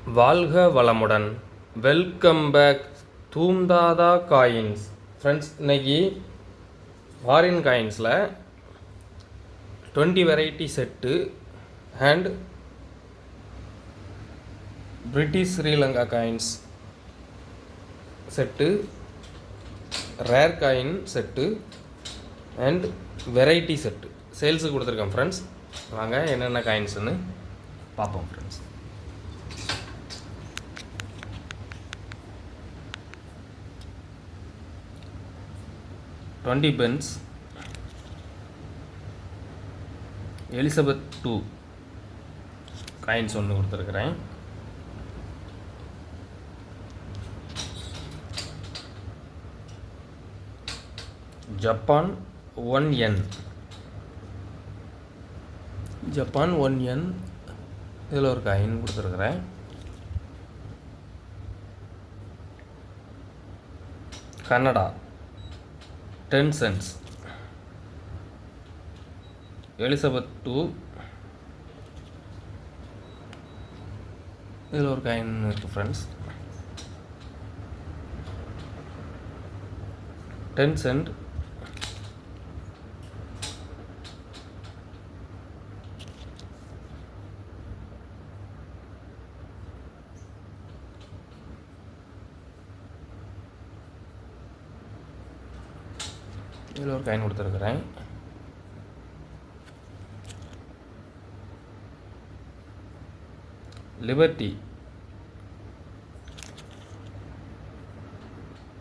வாழ்க வளமுடன். Welcome back தூம்தாதா காயின்ஸ். ஃப்ரெண்ட்ஸ், இன்னைக்கு ஃபாரின் காயின்ஸில் 20 variety set and British Sri Lanka coins set, rare coin set and variety set சேல்ஸுக்கு கொடுத்துருக்கேன். ஃப்ரெண்ட்ஸ், வாங்க என்னென்ன காயின்ஸ்னு பார்ப்போம். Friends, twenty pence Elizabeth 2 coins ஒன்று கொடுத்துருக்குறேன். ஜப்பான் 1 yen, ஜப்பான் 1 yen இதில் ஒரு காயின் கொடுத்துருக்குறேன். கனடா 10 cents எலிசபெத் 2 இதில் ஒரு காயின் இருக்குது. ஃப்ரெண்ட்ஸ், 10 cent இதில் ஒரு காயின் கொடுத்துருக்குறேன். Liberty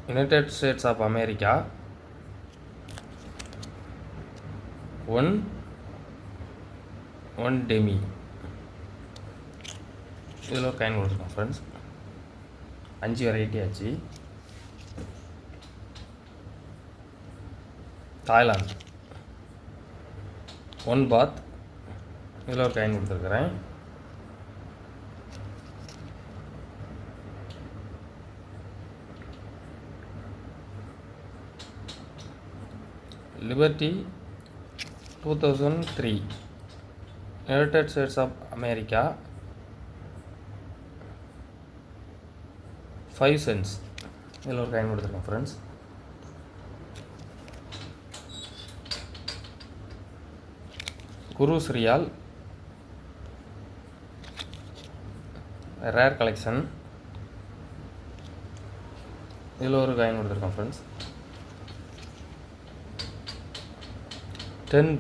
United States of America 1 dime இதில் ஒரு காயின் கொடுத்துருக்கோம். ஃப்ரெண்ட்ஸ், 5 வெரைட்டி ஆச்சு. தாய்லாந்து 1 பாத் இதில் ஒரு காயின் கொடுத்துருக்குறேன். Liberty 2003 United States of America 5 cents இதில் ஒரு காயின் கொடுத்துருக்கேன். ஃப்ரெண்ட்ஸ், குரூஸ் ரியால் ரேர் கலெக்ஷன் இதில் ஒரு காயின் கொடுத்துருக்கோம். ஃப்ரெண்ட்ஸ், 10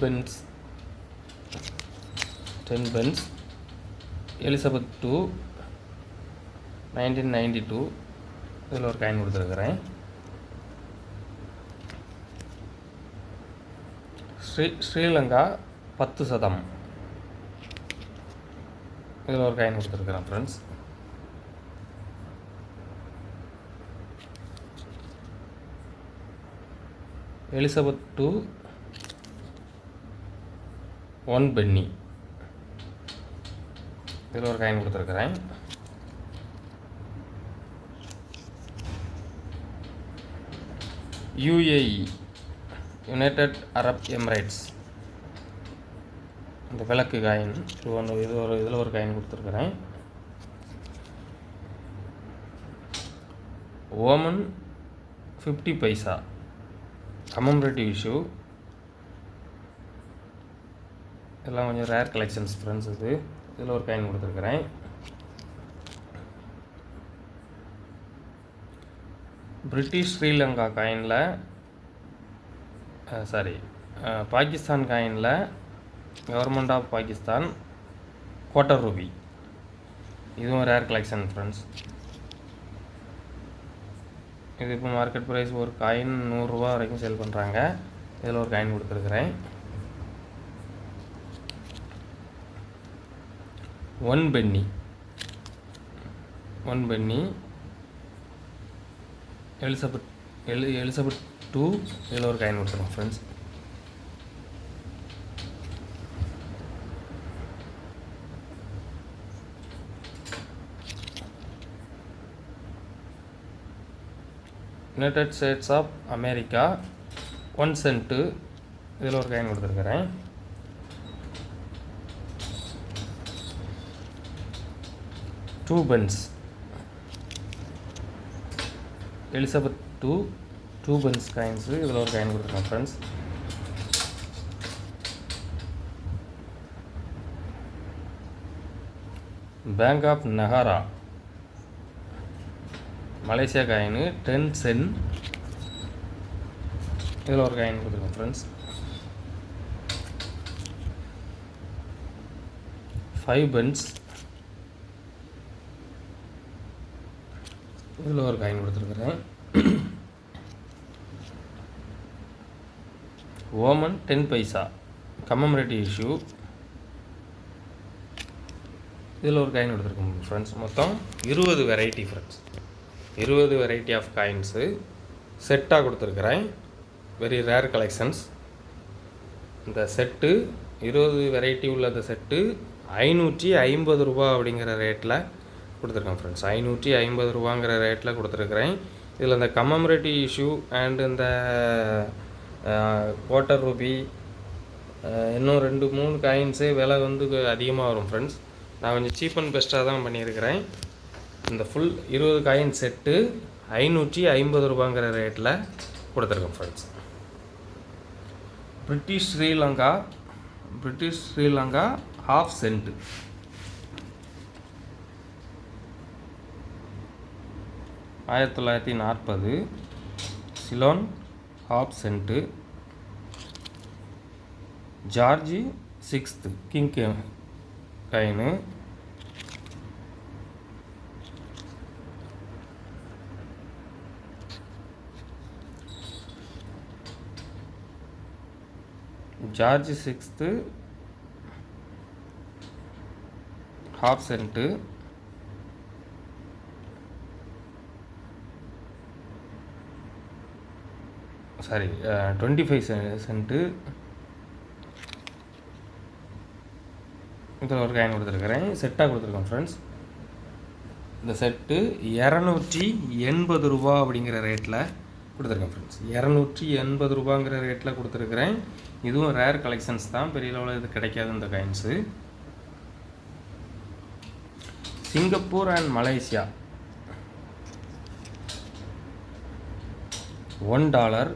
பென்ஸ் எலிசபெத் 2 1992 இதில் ஒரு காயின் கொடுத்துருக்குறேன். ஸ்ரீலங்கா 10% இதில் ஒரு காயின் கொடுத்துருக்குறேன். ஃப்ரெண்ட்ஸ், எலிசபெத் 2 1 பென்னி இதில் ஒரு காயின் கொடுத்துருக்குறேன். UAE யுனைடெட் அரப் எமிரேட்ஸ் இந்த விளக்கு காயின் இதில் ஒரு காயின் கொடுத்துருக்குறேன். ஓமன் 50 பைசா கமமரேட்டிவ் இஷ்யூ எல்லாம் கொஞ்சம் ரேர் கலெக்ஷன்ஸ். ஃப்ரெண்ட்ஸ், இதில் ஒரு காயின் கொடுத்துருக்குறேன். பிரிட்டிஷ் ஸ்ரீலங்கா காயினில் பாகிஸ்தான் காயினில் கவர்மெண்ட் ஆஃப் பாகிஸ்தான் ₹1/4 இதுவும் ரேர் கலெக்ஷன். ஃப்ரெண்ட்ஸ், இது இப்போ மார்க்கெட் ப்ரைஸ் ஒரு காயின் ₹100 வரைக்கும் சேல் பண்ணுறாங்க. இதில் ஒரு காயின் கொடுத்துருக்குறேன். 1 பென்னி எலிசபெத் 2 இதில் ஒரு காயின் கொடுத்துருக்கோம். Friends, United States of America 1 cent இதில் ஒரு காயின் கொடுத்துருக்குறேன். 2 2 pence. Elizabeth 2 pence coins. இதில் ஒரு காயின் கொடுத்துருக்கேன் friends. Bank of Negara Malaysia coin 10 cent. இதில் ஒரு காயின் கொடுத்துருக்கேன் ஃப்ரெண்ட்ஸ். 5 pence. இதில் ஒரு காயின் கொடுத்துருக்குறேன். Oman 10 paisa commemorative issue. இதில் ஒரு காயின் கொடுத்துருக்கோம் ஃப்ரெண்ட்ஸ். மொத்தம் 20 variety friends. 20 variety of coins செட்டாக கொடுத்துருக்குறேன். Very rare collections. இந்த செட்டு 20 வெரைட்டி உள்ள அந்த செட்டு 550 ரூபா அப்படிங்கிற ரேட்டில் கொடுத்துருக்கேன் ஃப்ரெண்ட்ஸ். 550 ரூபாங்கிற ரேட்டில் கொடுத்துருக்குறேன். இதில் இந்த கம்மமரேட்டிவ் இஷ்யூ அண்ட் இந்த குவார்ட்டர் ரூபி இன்னும் 2-3 காயின்ஸு விலை வந்து அதிகமாக வரும் ஃப்ரெண்ட்ஸ். நான் கொஞ்சம் சீப் அண்ட் பெஸ்ட்டாக தான் பண்ணியிருக்கிறேன். இந்த ஃபுல் 20 காயின் செட்டு 550 ரூபாங்கிற ரேட்டில் கொடுத்துருக்கேன் ஃப்ரெண்ட்ஸ். British Sri Lanka ½ cent. ஆயிரத்தி 1940 Ceylon ½ cent. George 6th king coin. George 6th ½ cent. Sorry 25 cent. இதில் ஒரு காயின் கொடுத்துருக்குறேன். செட்டாக கொடுத்துருக்கேன் ஃப்ரெண்ட்ஸ். இந்த செட்டு 280 ரூபா அப்படிங்கிற ரேட்டில் கொடுத்துருக்கேன் ஃப்ரெண்ட்ஸ். 280 ரூபாங்கிற ரேட்டில் கொடுத்துருக்குறேன். இதுவும் ரேர் கலெக்ஷன்ஸ் தான். பெரிய லெவலில் இது கிடைக்காது இந்த coins. Singapore and Malaysia $1.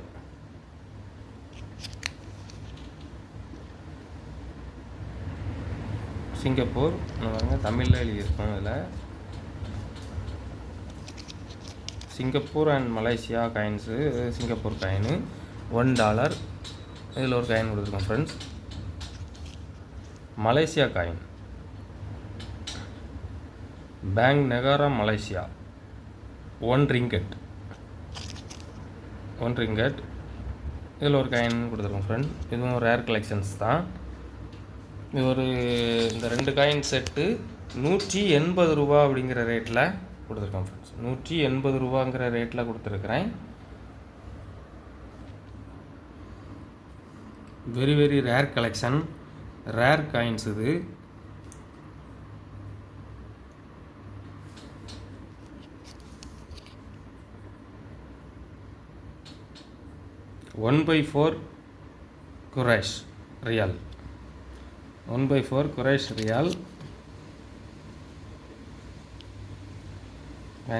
Singapore தமிழில் எழுதியிருக்கோம். இதில் Singapore and Malaysia coins. Singapore coin $1. இதில் ஒரு காயின் கொடுத்துருக்கோம் friends. Malaysia coin bank Negara Malaysia 1 ringgit. இதில் ஒரு காயின் கொடுத்துருக்கோம் ஃப்ரெண்ட். இதுவும் ரேர் கலெக்ஷன்ஸ் தான். இது இந்த 2 காயின் செட்டு 180 ரூபா அப்படிங்கிற ரேட்டில் கொடுத்துருக்கேன் ஃப்ரெண்ட்ஸ். 180 ரூபாங்கிற ரேட்டில் கொடுத்துருக்குறேன். Very very rare collection, rare coins இது. $1/4 குரேஷ் ரியால். 1/4 குரேஷ் ரியால்.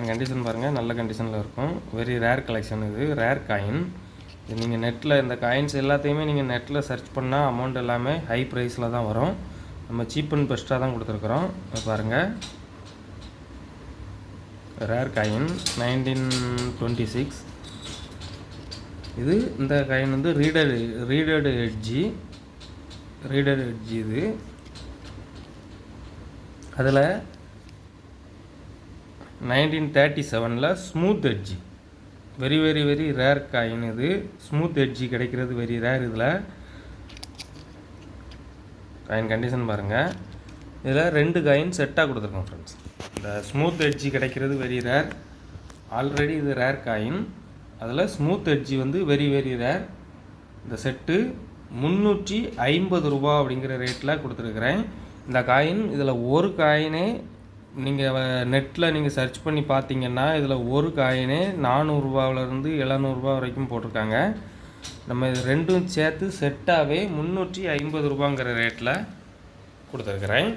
கண்டிஷன் பாருங்கள், நல்ல கண்டிஷனில் இருக்கும். வெரி ரேர் கலெக்ஷன் இது, ரேர் காயின். இது நீங்கள் நெட்டில் இந்த காயின்ஸ் எல்லாத்தையுமே நீங்கள் நெட்டில் சர்ச் பண்ணால் அமௌண்ட் எல்லாமே ஹை ப்ரைஸில் தான் வரும். நம்ம சீப் அண்ட் பெஸ்ட்டாக தான் கொடுத்துருக்குறோம். பாருங்கள், ரேர் காயின் 1926. இது இந்த காயின் வந்து ரீடட் எட்ஜி இது. அதில் 1937 smooth edge. Very very very rare coin இது. ஸ்மூத் எட்ஜி கிடைக்கிறது வெரி ரேர். இதில் காயின் கண்டிஷன் பாருங்கள். இதில் 2 காயின் செட்டாக கொடுத்துருக்கோம் ஃப்ரெண்ட்ஸ். இந்த ஸ்மூத் எட்ஜி கிடைக்கிறது வெரி ரேர். ஆல்ரெடி இது ரேர் காயின். அதில் ஸ்மூத் எட்ஜி வந்து வெரி வெரி ரேர். இந்த செட்டு 350 ரூபா அப்படிங்கிற ரேட்டில் கொடுத்துருக்குறேன். இந்த காயின் இதில் ஒரு காயினே நீங்கள் நெட்டில் நீங்கள் சர்ச் பண்ணி பார்த்தீங்கன்னா இதில் ஒரு காயினே 400 ரூபாவிலேருந்து 700 ரூபா வரைக்கும் போட்டிருக்காங்க. நம்ம இது ரெண்டும் சேர்த்து செட்டாகவே 350 ரூபாங்கிற ரேட்டில் கொடுத்துருக்குறேன்.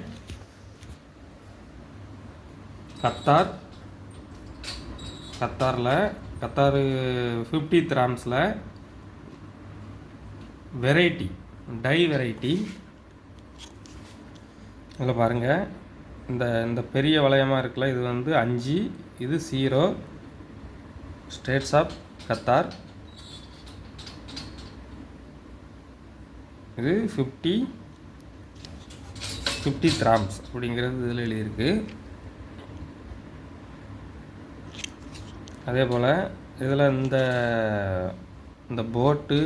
கத்தாரில் 50 கிராம்ஸில் வெரைட்டி டை வெரைட்டி. இதில் பாருங்கள், இந்த பெரிய வளையமாக இருக்குல்ல, இது வந்து 5, இது 0. States of Qatar. இது 50 கிராம்ஸ் அப்படிங்கிறது இதில் எழுதியிருக்கு. அதே போல் இதில் இந்த போட்டு,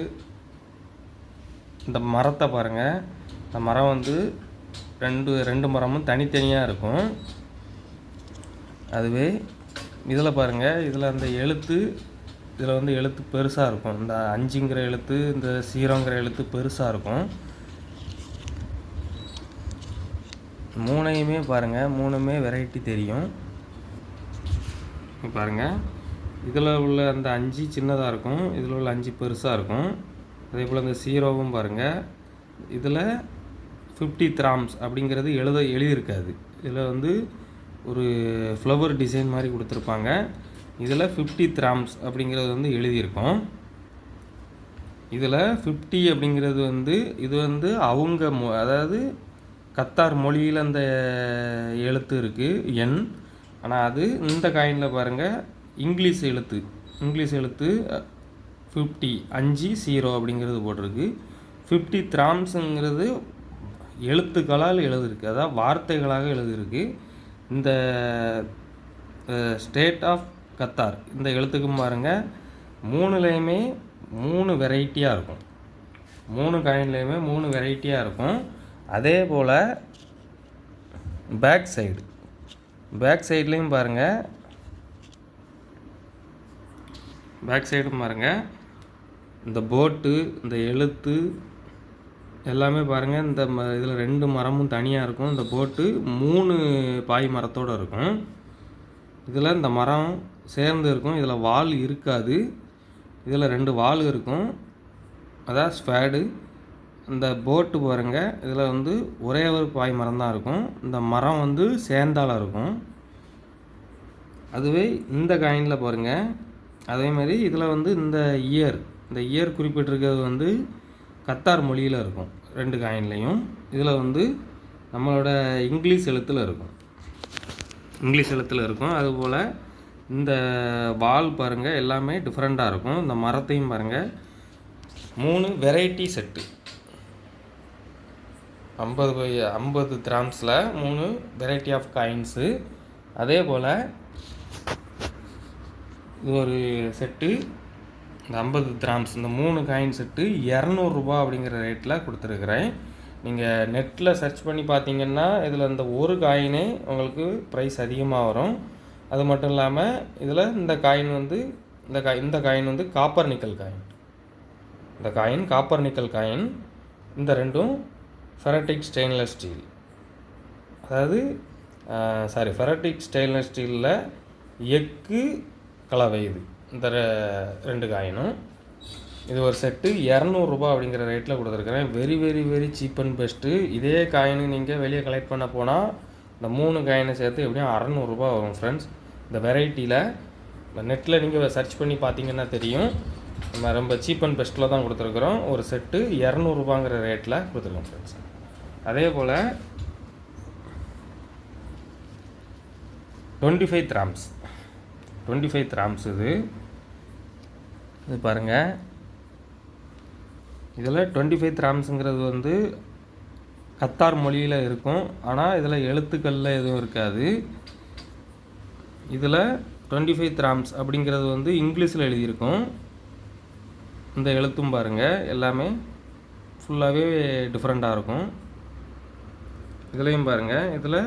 இந்த மரத்தை பாருங்கள். இந்த மரம் வந்து ரெண்டு மரமும் தனித்தனியாக இருக்கும். அதுவே இதில் பாருங்கள், இதில் அந்த எழுத்து, இதில் வந்து எழுத்து பெருசாக இருக்கும். இந்த 5ங்கிற எழுத்து, இந்த 0ங்கிற எழுத்து பெருசாக இருக்கும். 3யுமே பாருங்கள், 3மே வெரைட்டி தெரியும். பாருங்கள், இதில் உள்ள அந்த 5 சின்னதாக இருக்கும், இதில் உள்ள 5 பெருசாக இருக்கும். அதே போல் இந்த 0வும் பாருங்கள், இதில் 50 கிராம்ஸ் அப்படிங்கிறது எழுதியிருக்காது. இதில் வந்து ஒரு ஃப்ளவர் டிசைன் மாதிரி கொடுத்துருப்பாங்க. இதில் 50 கிராம்ஸ் அப்படிங்கிறது வந்து எழுதியிருக்கும். இதில் 50 அப்படிங்கிறது வந்து இது வந்து அவங்க அதாவது கத்தார் மொழியில் அந்த எழுத்து இருக்குது, எண். ஆனால் அது இந்த காயினில் பாருங்கள், இங்கிலீஷ் எழுத்து 50 5 அப்படிங்கிறது போட்டிருக்கு. 50 கிராம்ஸுங்கிறது எழுத்துக்களால் எழுதிருக்கு, அதாவது வார்த்தைகளாக எழுதிருக்கு. இந்த ஸ்டேட் ஆஃப் கத்தார் இந்த எழுத்துக்கும் பாருங்கள், 3லேயுமே 3 வெரைட்டியாக இருக்கும். 3 காயின்லேயுமே 3 வெரைட்டியாக இருக்கும். அதே போல் பேக் சைட்லேயும் பாருங்கள், இந்த போட்டு, இந்த எழுத்து எல்லாமே பாருங்கள். இந்த இதில் 2 மரமும் தனியாக இருக்கும். இந்த போட்டு 3 பாய் மரத்தோடு இருக்கும். இதில் இந்த மரம் சேர்ந்து இருக்கும். இதில் வால் இருக்காது. இதில் 2 வால் இருக்கும், அதான் ஸ்பேடு. இந்த போட்டு பாருங்கள், இதில் வந்து ஒரே ஒரு பாய் மரம் தான் இருக்கும். இந்த மரம் வந்து சேர்ந்தால இருக்கும். அதுவே இந்த காயினில் பாருங்கள், அதே மாதிரி இதில் வந்து இந்த இயர் குறிப்பிட்டிருக்கிறது வந்து கத்தார் மொழியில் இருக்கும் 2 காயின்லேயும். இதில் வந்து நம்மளோட இங்கிலீஷ் எழுத்தில் இருக்கும். அதுபோல் இந்த வால் பாருங்கள், எல்லாமே டிஃப்ரெண்ட்டாக இருக்கும். இந்த மரத்தையும் பாருங்கள், 3 வெரைட்டி செட்டு 50 கிராம்ஸில் 3 வெரைட்டி ஆஃப் காயின்ஸு. அதே போல் இது ஒரு செட்டு, இந்த 50 கிராம்ஸ், இந்த 3 காயின் செட்டு 200 ரூபா அப்படிங்கிற ரேட்டில் கொடுத்துருக்குறேன். நீங்கள் நெட்டில் சர்ச் பண்ணி பார்த்தீங்கன்னா இதில் இந்த ஒரு காயினே உங்களுக்கு ப்ரைஸ் அதிகமாக வரும். அது மட்டும் இல்லாமல் இதில் இந்த காயின் வந்து இந்த காயின் வந்து காப்பர் நிக்கல் காயின். இந்த காயின் காப்பர் நிக்கல் காயின். இந்த 2ம் ஃபெரட்டிக் ஸ்டெயின்லெஸ் ஸ்டீல், அதாவது ஃபெரட்டிக் ஸ்டெயின்லெஸ் ஸ்டீலில் எக்கு கலவை. இது இந்த 2 காயினும். இது ஒரு செட்டு 200 ரூபா அப்படிங்கிற ரேட்டில் கொடுத்துருக்குறேன். Very very very cheap and best. இதே காயினு நீங்கள் வெளியே கலெக்ட் பண்ண போனால் இந்த 3 காயினை சேர்த்து எப்படியும் 600 ரூபா வரும் ஃப்ரெண்ட்ஸ். இந்த வெரைட்டியில் இந்த நெட்டில் நீங்கள் சர்ச் பண்ணி பார்த்தீங்கன்னா தெரியும். நம்ம ரொம்ப சீப் அண்ட் பெஸ்ட்டில் தான் கொடுத்துருக்குறோம். ஒரு செட்டு 200 ரூபாங்கிற ரேட்டில் கொடுத்துருக்கோம் ஃப்ரெண்ட்ஸ். அதே போல் 25 கிராம்ஸ் இது பாருங்கள். இதில் 25 கிராம்ஸுங்கிறது வந்து கத்தார் மொழியில் இருக்கும். ஆனால் இதில் எழுத்துக்களில் எதுவும் இருக்காது. இதில் 25 கிராம்ஸ் அப்படிங்கிறது வந்து இங்கிலீஷில் எழுதியிருக்கும். இந்த எழுத்தும் பாருங்கள், எல்லாமே ஃபுல்லாகவே டிஃப்ரெண்ட்டாக இருக்கும். இதுலேயும் பாருங்கள், இதில்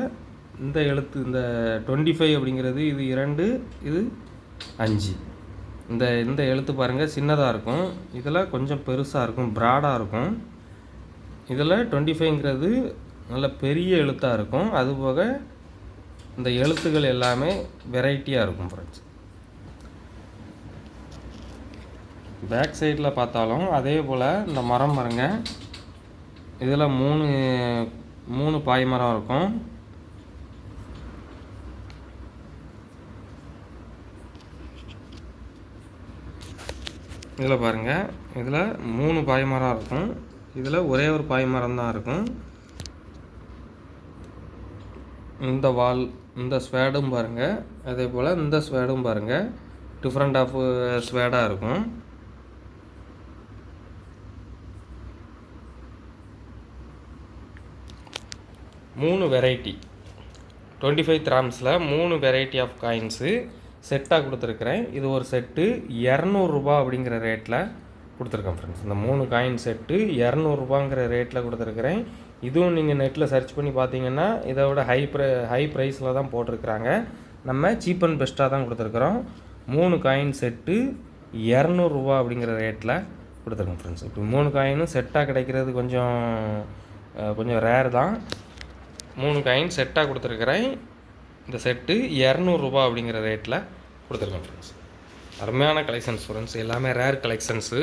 இந்த எழுத்து, இந்த 25 அப்படிங்கிறது இது 2, இது 5. இந்த எழுத்து பாருங்கள் சின்னதாக இருக்கும். இதில் கொஞ்சம் பெருசாக இருக்கும், ப்ராடாக இருக்கும். இதில் 25ங்கிறது நல்ல பெரிய எழுத்தாக இருக்கும். அதுபோக இந்த எழுத்துக்கள் எல்லாமே வெரைட்டியாக இருக்கும் ஃப்ரெண்ட்ஸ். பேக் சைடில் பார்த்தாலும் அதே போல் இந்த மரம் பாருங்க, இதில் 3 பாய் மரம் இருக்கும். இதில் பாருங்கள், இதில் 3 பாய்மரம் இருக்கும். இதில் ஒரே ஒரு பாய்மரம் தான் இருக்கும். இந்த வால், இந்த ஸ்வேடும் பாருங்கள், அதே போல் இந்த ஸ்வேடும் பாருங்கள், டிஃப்ரெண்ட் ஆஃப் ஸ்வேடாக இருக்கும். மூணு வெரைட்டி 25 கிராம்ஸில் 3 வெரைட்டி ஆஃப் காயின்ஸு செட்டாக கொடுத்துருக்குறேன். இது ஒரு செட்டு 200 ரூபா அப்படிங்கிற ரேட்டில் கொடுத்துருக்கேன் ஃப்ரெண்ட்ஸ். இந்த 3 காயின் செட்டு 200 ரூபாங்கிற ரேட்டில் கொடுத்துருக்குறேன். இதுவும் நீங்கள் நெட்டில் சர்ச் பண்ணி பார்த்தீங்கன்னா இதை விட ஹை ப்ரைஸில் தான் போட்டிருக்கிறாங்க. நம்ம சீப் அண்ட் பெஸ்ட்டாக தான் கொடுத்துருக்குறோம். 3 காயின் செட்டு 200 ரூபா அப்படிங்கிற ரேட்டில் கொடுத்துருக்கோம் ஃப்ரெண்ட்ஸ். இப்போ 3 காயினும் செட்டாக கிடைக்கிறது கொஞ்சம் ரேர் தான். 3 காயின் செட்டாக கொடுத்துருக்குறேன். இந்த செட்டு 200 ரூபா அப்படிங்கிற ரேட்டில் கொடுத்துருக்கேன் ஃப்ரெண்ட்ஸ். அருமையான கலெக்ஷன்ஸ் ஃப்ரெண்ட்ஸ், எல்லாமே ரேர் கலெக்ஷன்ஸு.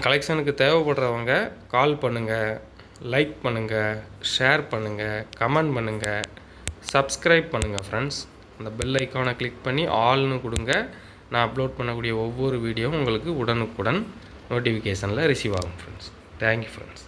கலெக்ஷனுக்கு தேவைப்படுறவங்க கால் பண்ணுங்கள், லைக் பண்ணுங்கள், ஷேர் பண்ணுங்கள், கமெண்ட் பண்ணுங்கள், சப்ஸ்கிரைப் பண்ணுங்கள் ஃப்ரெண்ட்ஸ். அந்த பெல் ஐக்கானை கிளிக் பண்ணி ஆல்னு கொடுங்க. நான் அப்லோட் பண்ணக்கூடிய ஒவ்வொரு வீடியோவும் உங்களுக்கு உடனுக்குடன் நோட்டிஃபிகேஷனில் ரிசீவ் ஆகும் ஃப்ரெண்ட்ஸ். Thank you friends.